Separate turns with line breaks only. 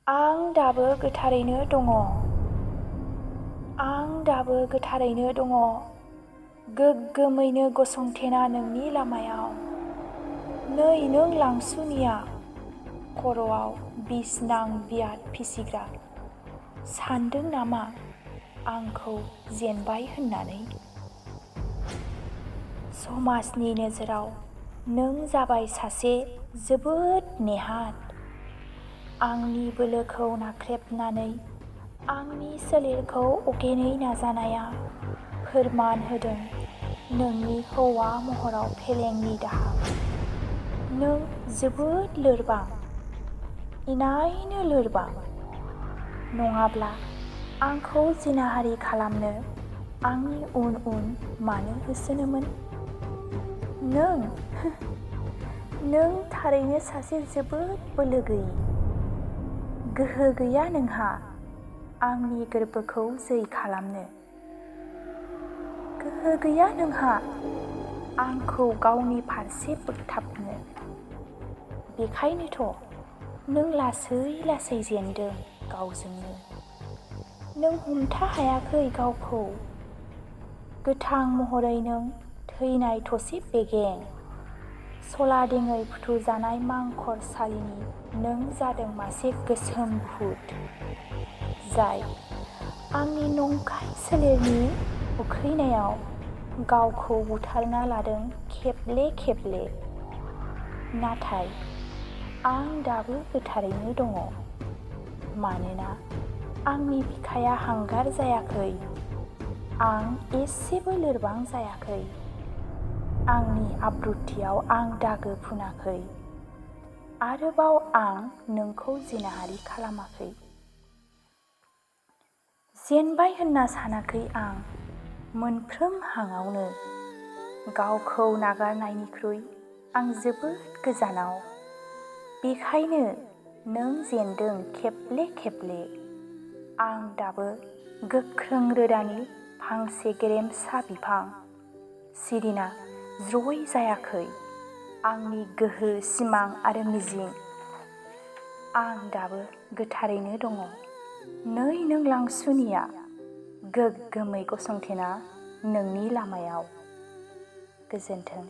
आं दाबो गोथारैनो दङ। आं दाबो गोथारैनो दङ, गोग्गोमैनो गसंथेना नोंनि लामायाव। नै नों लांसुनिया, खर'आव बिसनां बियाद फिसिग्रा, सानदों नामा आंखौ जेनबाय होननानै? समाजनि नोजोराव नों जाबाय सासे जोबोद नेहाथ। आंनि बोलोखौ नाख्रेबनानै आंनि सोलेरखौ अगेनै नाजानाया फोरमान होदों नोंनि हौवा महराव फेलेंनि दाहार। नों जोबोद लोरबां, इनायनो लोरबां। नङाब्ला आंखौ जिनाहारि खालामनो आंनि उन उन मानो होसोनोमोन? नों थारैनो सासे जोबोद बोलो गैयि। गोहो गैया नोंहा आंनि गोर्बोखौ जै खालामनो। गोहो गैया नोंहा आंखौ गावनि फारसे बोगथाबनो। बेखायनोथ' नों लासै लासै जेनदों गावजोंनो। नों हमथा हायाखै गावखौ। गोथां महरै नों थैनाय थसे बेगें। सलादेङै फुथुजानाय मांखरसालिनि नों जादों मासे गोसोम भुत, जाय आंनि नंखाय सोलेरनि उखैनायाव गावखौ बुथारना लादों खेबले खेबले। नाथाय आं दाबो गोथारैनो दङ, मानोना आंनि बिखाया हांगार जायाखै। आं एसेबो लोरबां जायाखै। आंनि आब्रुथियाव आं दागो फुनाखै। आरोबाव आं नोंखौ जिनाहारि खालामाखै। जेनबाय होनना सानाखै आं मोनफ्रोम हांआवनो। गावखौ नागारनायनिख्रुइ आं जोबोद गोजानाव। बेखायनो नों जेनदों खेबले खेबले। आं दाबो गोख्रों रोदानि फांसे गेरेमसा बिफां, सिरिना ज्रय जायाखै आंनि गोहो, सिमां आरो मिजिं। आं दाबो गोथारैनो दङ। नै नों लांसुनिया, गोग्गोमै गसंथेना नोंनि लामायाव। गोजोन्थों।